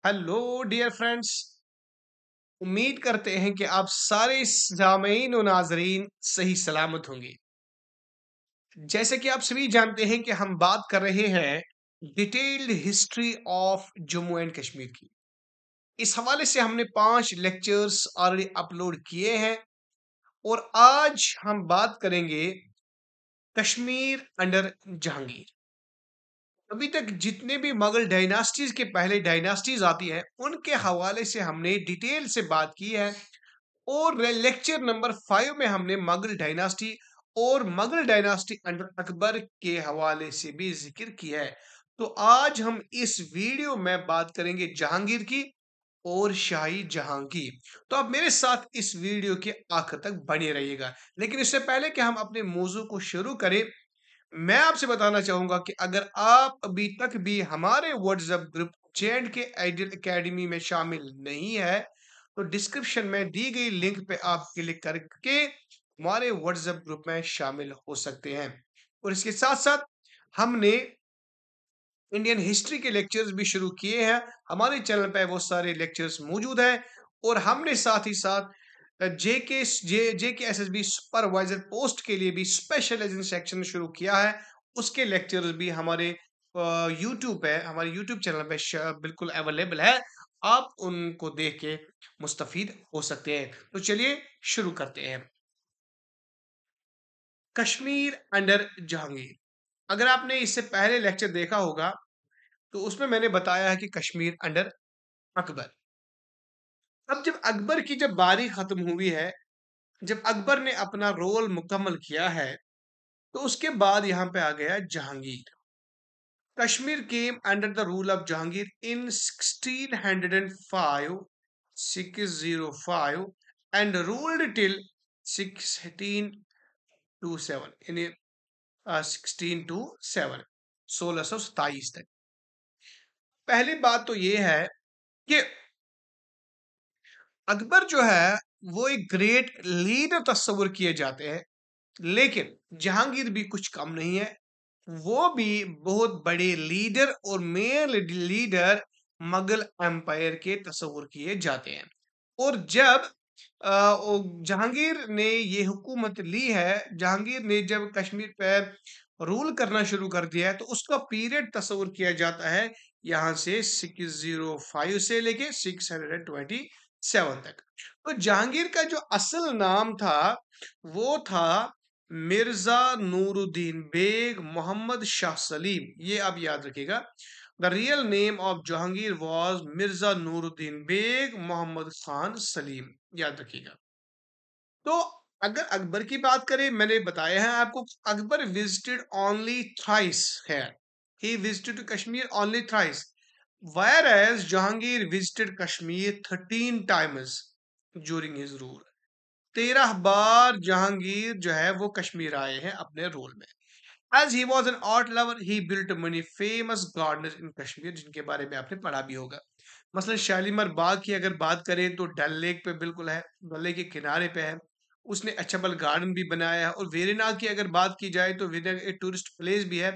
Hello dear friends. उम्मीद करते हैं कि आप सारे सामीन और नाजरीन सही सलामत होंगे। जैसे कि आप सभी जानते हैं कि हम बात कर रहे हैं detailed history of Jammu and Kashmir की। इस हवाले से हमने 5 लेक्चर्स ऑलरेडी अपलोड किए हैं और आज हम बात करेंगे कश्मीर अंडर जहांगीर। अभी तक जितने भी मुगल डायनास्टीज के पहले डायनास्टीज आती है उनके हवाले से हमने डिटेल से बात की है और लेक्चर नंबर 5 में हमने मुगल डायनास्टी और मुगल डायनास्टी अंडर अकबर के हवाले से भी जिक्र किया है। तो आज हम इस वीडियो में बात करेंगे जहांगीर की और शाही जहां की। तो आप मेरे साथ इस वीडियो के आखिर तक बने रहिएगा। लेकिन इससे पहले कि हम अपने मौजू को शुरू करें, मैं आपसे बताना चाहूंगा कि अगर आप अभी तक भी हमारे व्हाट्सएप ग्रुप जेएंड के आइडियल एकेडमी में शामिल नहीं है तो डिस्क्रिप्शन में दी गई लिंक पे आप क्लिक करके हमारे व्हाट्सएप ग्रुप में शामिल हो सकते हैं। और इसके साथ साथ हमने इंडियन हिस्ट्री के लेक्चर्स भी शुरू किए हैं। हमारे चैनल पे वो सारे लेक्चर्स मौजूद हैं और हमने साथ ही साथ J K S S B supervisor post के लिए भी स्पेशलाइजेशन सेक्शन शुरू किया है। उसके लेक्चर्स भी हमारे यूट्यूब पे, हमारे यूट्यूब चैनल पे बिल्कुल अवेलेबल है। आप उनको देख के मुस्तफीद हो सकते हैं। तो चलिए शुरू करते हैं। कश्मीर अंडर जहांगीर। अगर आपने इससे पहले लेक्चर देखा होगा तो उसमें मैंने बताया है कि कश्मीर अंडर अकबर। अब जब अकबर की जब बारी खत्म हुई है, जब अकबर ने अपना रोल मुकम्मल किया है तो उसके बाद यहाँ पे आ गया Jahangir. Kashmir came under the rule of Jahangir in 1605 605 and ruled till 1627 यानी 1627 1627 तक। पहली बात तो ये है कि अकबर जो है वो एक ग्रेट लीडर तस्वुर किए जाते हैं, लेकिन जहांगीर भी कुछ कम नहीं है। वो भी बहुत बड़े लीडर और मेन लीडर मुगल एम्पायर के तस्वुर किए जाते हैं। और जब जहांगीर ने ये हुकूमत ली है, जहांगीर ने जब कश्मीर पर रूल करना शुरू कर दिया है तो उसका पीरियड तस्वुर किया जाता है यहाँ से 605 से लेके 627 तक। तो जहांगीर का जो असल नाम था वो था मिर्जा नूरुद्दीन बेग मोहम्मद शाह सलीम। ये आप याद रखिएगा। The real name of Jahangir was Mirza Nuruddin Beg Mohammad Khan Salim. याद रखिएगा। तो अगर अकबर की बात करें, मैंने बताया है आपको अकबर विजिटेड ओनली थ्राइस है। He visited Kashmir only thrice, whereas Jahangir visited Kashmir 13 times during his rule. 13 बार जहांगीर जो है वो कश्मीर आए हैं अपने रूल में। As he was an art lover, he built many famous gardens in Kashmir, जिनके बारे में आपने पढ़ा भी होगा। मसलन शालीमार बाग की अगर बात करें तो डल लेक पे बिल्कुल है, डल लेक के किनारे पे है। उसने अछबल गार्डन भी बनाया है। और वेरीनाग की अगर बात की जाए तो वेरीनाग एक टूरिस्ट प्लेस भी है,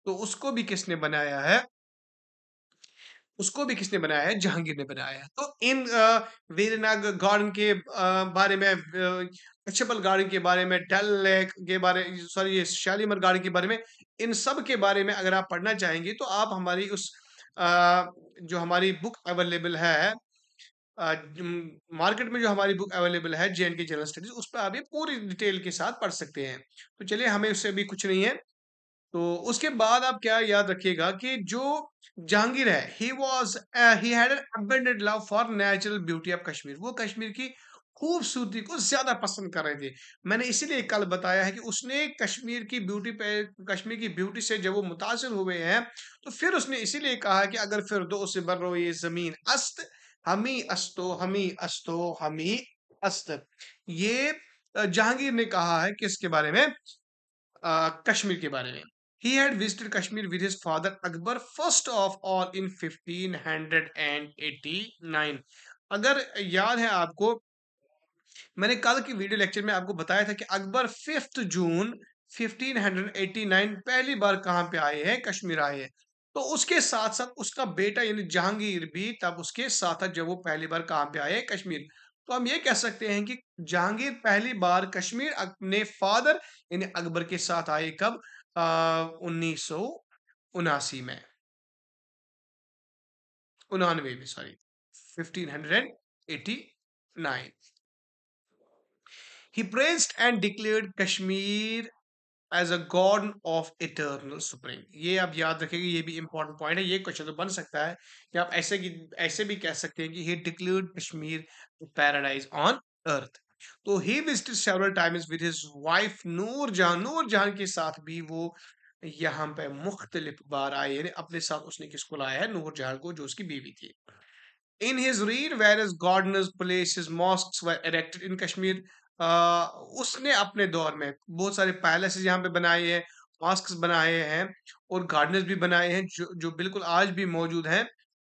तो उसको भी किसने बनाया है? उसको भी किसने बनाया है? जहांगीर ने बनाया है। तो इन वेरीनाग गार्डन के बारे में, अक्षपल गार्डन के बारे में, डल लेक के बारे, सॉरी ये शालीमार गार्डन के बारे में, इन सब के बारे में अगर आप पढ़ना चाहेंगे तो आप हमारी उस जो हमारी बुक अवेलेबल है, मार्केट में जो हमारी बुक अवेलेबल है जे&के जनरल स्टडीज, उस पर आप ये पूरी डिटेल के साथ पढ़ सकते हैं। तो चलिए, हमें उससे भी कुछ नहीं है। तो उसके बाद आप क्या याद रखिएगा कि जो जहांगीर है, he had an abundant love for natural beauty of Kashmir. वो कश्मीर की खूबसूरती को ज्यादा पसंद कर रहे थे। मैंने इसीलिए कल बताया है कि उसने कश्मीर की ब्यूटी पे, कश्मीर की ब्यूटी से जब वो मुतासिर हुए हैं तो फिर उसने इसीलिए कहा कि अगर फिर दो से बर्रो ये जमीन अस्त, हमी अस्तो हमी अस्तो हमी अस्त। ये जहांगीर ने कहा है किसके बारे में? कश्मीर के बारे में। He had visited Kashmir with his father Akbar first of all in 1589। अगर याद है आपको, मैंने कल की वीडियो लेक्चर में आपको बताया था कि अकबर 5 जून 1589 पहली बार कहां पे आए हैं? कश्मीर आए हैं। तो उसके साथ-साथ उसका बेटा यानी जहांगीर भी तब उसके साथ था जब वो पहली बार कहाँ पे आए? कश्मीर। तो हम ये कह सकते हैं कि जहांगीर पहली बार कश्मीर अपने फादर यानी अकबर के साथ आए कब? 1979 में, 99 में sorry 1589। He praised and declared Kashmir as a god of eternal supreme. ये आप याद रखेंगे, ये भी इंपॉर्टेंट पॉइंट है। ये क्वेश्चन तो बन सकता है कि आप ऐसे भी कह सकते हैं कि he declared Kashmir paradise on earth. तो he visited several times with his wife Noor Jahan के साथ भी वो यहाँ पे मुख्तलिफ बार आए, यानी अपने साथ उसने किसको लाया है? नूर जहां को, जो उसकी बीवी थी। In his reign, various gardeners, places, mosques were erected in Kashmir. उसने अपने दौर में बहुत सारे पैलेसेस यहाँ पे बनाए हैं, मॉस्क्स बनाए हैं और गार्डन्स भी बनाए हैं जो जो बिल्कुल आज भी मौजूद हैं।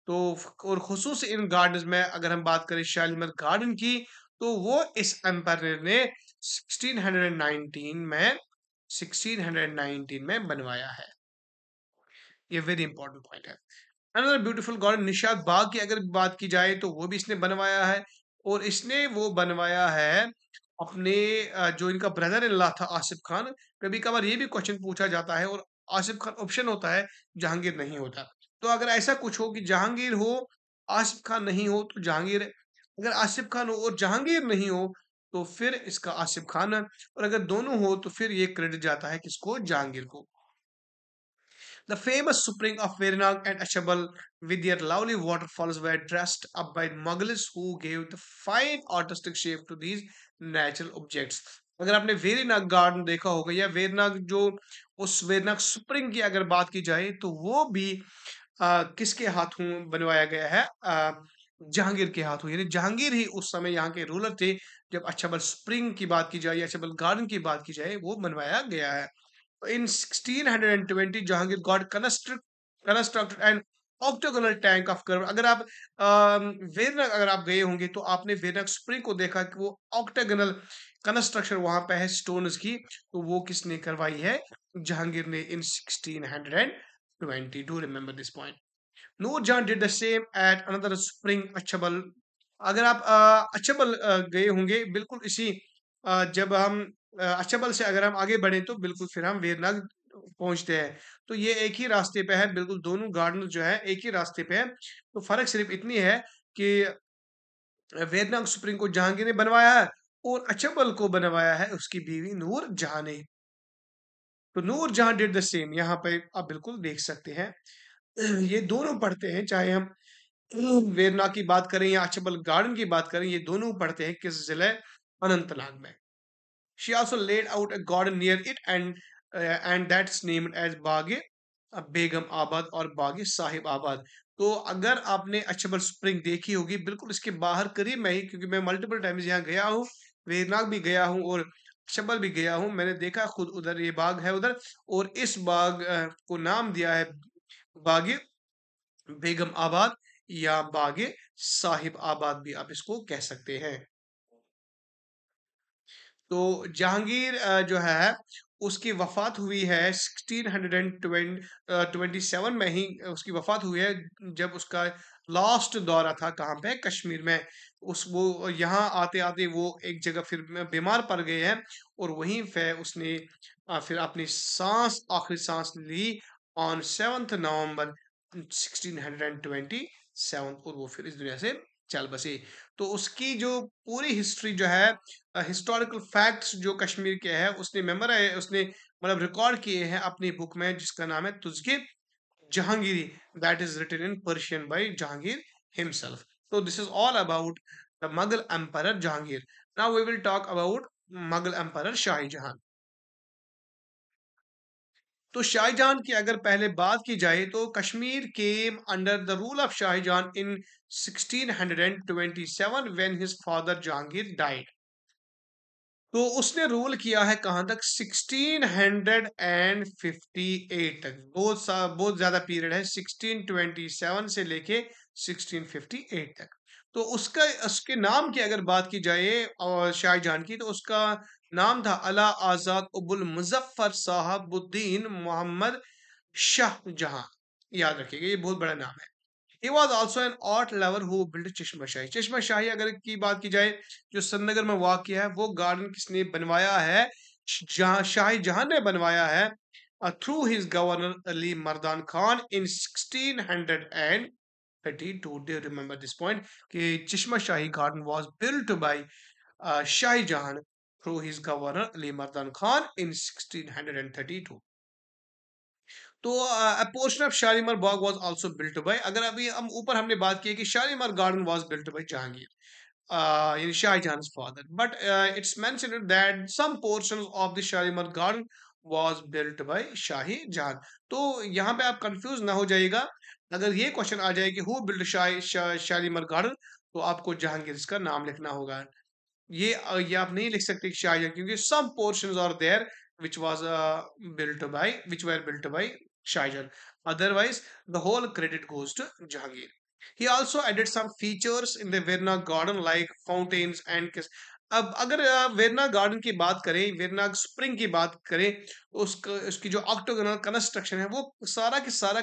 तो और खुसूस इन गार्डन्स में अगर हम बात करें शालीमार गार्डन की, तो वो इस एम्पायर ने 1619 में बनवाया है। ये वेरी इंपॉर्टेंट पॉइंट है। अनदर ब्यूटीफुल गार्डन निशात बाग की अगर बात की जाए तो वो भी इसने बनवाया है, और इसने वो बनवाया है अपने जो इनका ब्रदर इन लॉ था आसिफ खान। कभी कभार ये भी क्वेश्चन पूछा जाता है और आसिफ खान ऑप्शन होता है, जहांगीर नहीं होता। तो अगर ऐसा कुछ हो कि जहांगीर हो, आसिफ खान नहीं हो, तो जहांगीर। अगर आसिफ खान हो और जहांगीर नहीं हो, तो फिर इसका आसिफ खान है, और अगर दोनों हो तो फिर ये क्रेडिट जाता है किसको? जहांगीर को। The famous spring of Verinag and Achabal with their lovely waterfalls were dressed up by Mughals who gave the fine artistic shape to these natural objects. अगर आपने वेरीनाग गार्डन देखा होगा या वेरीनाग जो उस वेरीनाग स्प्रिंग की अगर बात की जाए तो वो भी किसके हाथों बनवाया गया है? जहांगीर के हाथों, यानी जहांगीर ही उस समय यहाँ के रूलर थे जब अछबल स्प्रिंग की बात की जाए या अछबल गार्डन की बात की जाए, वो बनवाया गया है। In 1620 Jahangir got constructed an octagonal tank of curve। अगर आप वेरनग अगर आप गए होंगे तो आपने वेरनग स्प्रिंग को देखा कि वो ऑक्टागोनल कंस्ट्रक्शन वहां पे है स्टोन्स की, तो वो किसने करवाई है? जहांगीर ने in 1620। Do remember this point. Noorjahan did the same at another spring Achabal. अगर आप अछबल गए होंगे बिल्कुल इसी जब हम अछबल से अगर हम आगे बढ़े तो बिल्कुल फिर हम वेरनाग पहुंचते हैं। तो ये एक ही रास्ते पे है, बिल्कुल दोनों गार्डन जो है एक ही रास्ते पे है। तो फर्क सिर्फ इतनी है कि वेरनाग स्प्रिंग को जहांगीर ने बनवाया है और अछबल को बनवाया है उसकी बीवी नूर जहां ने। तो नूर जहां डिड द सेम, यहाँ पे आप बिल्कुल देख सकते हैं। ये दोनों पढ़ते हैं, चाहे हम वेरना की बात करें या अछबल गार्डन की बात करें, ये दोनों पढ़ते हैं किस जिले? अनंतनाग में। She also laid out a garden near it and that's named as बागे बेगम आबाद और बागे साहिब आबाद। तो अगर आपने अछबल स्प्रिंग देखी होगी बिल्कुल इसके बाहर करीब में ही, क्योंकि मैं मल्टीपल टाइम्स यहाँ गया हूँ, वेरनाग भी गया हूँ और अछबल भी गया हूँ, मैंने देखा खुद उधर ये बाग है उधर। और इस बाग को नाम दिया है बागे बेगम आबाद या बागे साहिब आबाद भी आप इसको कह सकते हैं। तो जहांगीर जो है उसकी वफात हुई है 1627 में ही उसकी वफात हुई है, जब उसका लास्ट दौरा था कहाँ पे? कश्मीर में। उस वो यहाँ आते आते वो एक जगह फिर बीमार पड़ गए हैं, और वहीं पे उसने फिर अपनी आखिरी सांस ली ऑन 7 नवंबर 1627, और वो फिर इस दुनिया से चल बसे। तो उसकी जो पूरी हिस्ट्री जो है, हिस्टोरिकल फैक्ट्स जो कश्मीर के हैं उसने मतलब रिकॉर्ड किए हैं अपनी बुक में जिसका नाम है Tuzke Jahangiri, that is written in Persian by Jahangir himself. तो this is all about the Mughal empire Jahangir. Now we will talk about Mughal empire Shahjahan. तो शाहजहां की अगर पहले बात की जाए तो Kashmir came under the rule of Shahjahan in 1627 when his father Jahangir died. तो उसने रूल किया है कहाँ तक? 1658 तक। बहुत ज्यादा पीरियड है, 1627 से लेके 1658 तक। तो उसका उसके नाम की अगर बात की जाए और शाहजहां की, तो उसका नाम था अला आजाद उबुल मुजफ्फर साहबुद्दीन मोहम्मद शाह जहां। याद रखिएगा, ये बहुत बड़ा नाम है। He was also an art lover who built चश्मा शाही। चश्मा शाही अगर की बात की जाए, जो श्रीनगर में वाक़ है, वो गार्डन किसने बनवाया है? जहाँ शाही जहां ने बनवाया है through his governor Ali Mardan Khan in 1632। Do you remember this point कि चश्मा शाही गार्डन was built by शाही जहां through his governor Ali Mardan Khan in 1632। तो portion of Shalimar Bagh was also built by, अगर अभी हम ऊपर हमने बात की है कि Shalimar garden was built by Jahangir, यानी शाहजहां's father, but it's mentioned that some portions of the Shalimar garden was built by शाही जहां। तो यहाँ पे आप कंफ्यूज ना हो जाइएगा, अगर ये क्वेश्चन आ जाए कि हु बिल्ड शालीमार गार्डन, तो आपको जहांगीर इसका नाम लिखना होगा। ये आप नहीं लिख सकते कि शाहजहां, क्योंकि some portions are there which was which were built by Shahjahan. Otherwise, the whole credit goes to Jahangir. He also added some features in the Verna garden like fountains and अब अगर वेरना गार्डन की बात करें, Verna spring की बात करें, तो उसकी जो ऑक्टोगोनल कंस्ट्रक्शन है, वो सारा की सारा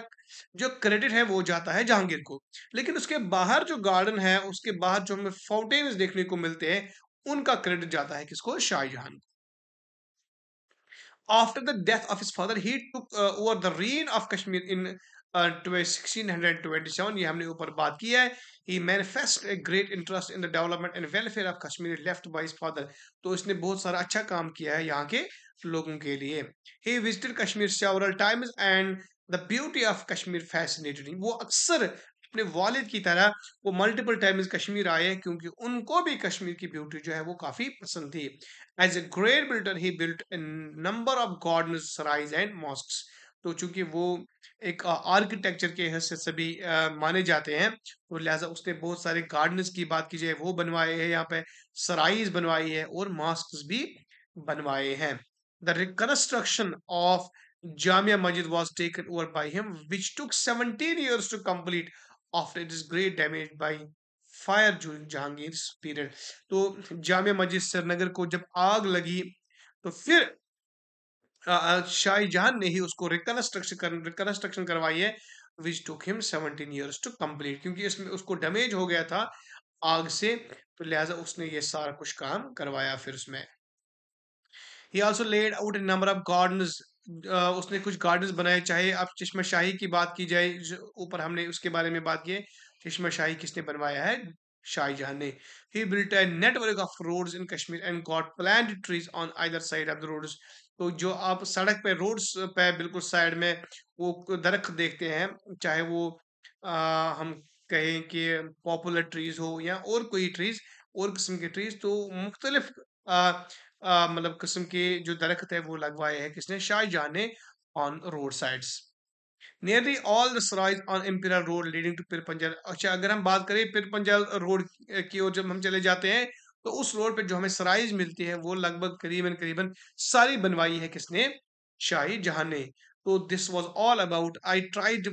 जो क्रेडिट है वो जाता है जहांगीर को। लेकिन उसके बाहर जो गार्डन है, उसके बाहर जो हमें फाउंटेन्स देखने को मिलते हैं, उनका क्रेडिट जाता है किसको? शाहजहां को। After the death of his father, he took over the reign of Kashmir in 1627। ये हमने ऊपर बात की है। He manifested a great interest in the development and welfare of Kashmir left by his father। तो इसने बहुत सारा अच्छा काम किया है यहाँ के लोगों के लिए। He visited Kashmir several times and the beauty of Kashmir fascinated him। वो अक्सर अपने वालिद की तरह वो मल्टीपल टाइम्स कश्मीर आए, क्योंकि उनको भी कश्मीर की ब्यूटी जो है वो काफी पसंद थी। As a great builder he built a number of gardens, serais and mosques. तो चूंकि वो एक आर्किटेक्चर के हैसियत से भी माने जाते हैं, तो लिहाजा उसने बहुत सारे गार्डन्स की बात की जाए वो बनवाए हैं यहाँ पे, सराइज बनवाई है और मॉस्क्स भी बनवाए हैं। The reconstruction of Jamia Masjid was taken over by him, which took 17 years to complete after it is great damage by fire during Jahangir's period। तो जामिया मस्जिद श्रीनगर को जब आग लगी, तो फिर शाहजहां ने ही उसको रिकंस्ट्रक्शन करवाई है, which took him 17 years to complete, क्योंकि इसमें उसको डैमेज हो गया था आग से, तो लिहाजा उसने ये सारा कुछ काम करवाया फिर उसमें। ही also laid out A number of gardens. उसने कुछ गार्डन्स बनाए, चाहे आप चश्मा शाही की बात की जाए, ऊपर हमने उसके बारे में बात की है। चश्मा शाही किसने बनवाया है? शाहजहां ने। He built a network of roads in Kashmir and got plant trees on either side of the roads. तो जो आप सड़क पे, रोड्स पे बिल्कुल साइड में वो दरख्त देखते हैं, चाहे वो हम कहें कि पॉपुलर ट्रीज हो या और कोई ट्रीज, और किस्म के ट्रीज, तो मुख्तलिफ मतलब किस्म के जो दरख्त है वो लगवाए हैं किसने? शाहजहां ने, on road sides. Nearly all the serais on imperial road leading to Pir Panjal. अच्छा, अगर हम बात करें पीर पंजल रोड की ओर जब हम चले जाते हैं, तो उस रोड पे जो हमें सराइज मिलती है, वो लगभग करीबन करीबन सारी बनवाई है किसने? शाही जहां ने। तो this was all about, I tried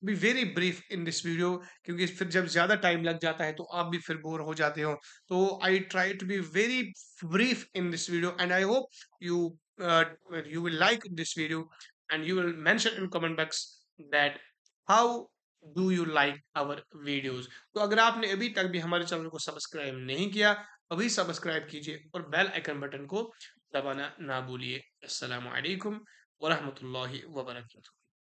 be very brief in this video, क्योंकि फिर जब ज्यादा टाइम लग जाता है तो आप भी फिर बोर हो जाते हो। तो I try to be very brief in this video, and I hope you you will like this video, and you will mention in comment box that how do you like our videos। तो अगर आपने अभी तक भी हमारे channel को subscribe नहीं किया, अभी सब्सक्राइब कीजिए और बेल आइकन बटन को दबाना ना भूलिए। अस्सलाम वालेकुम व रहमतुल्लाहि व बरकातहू।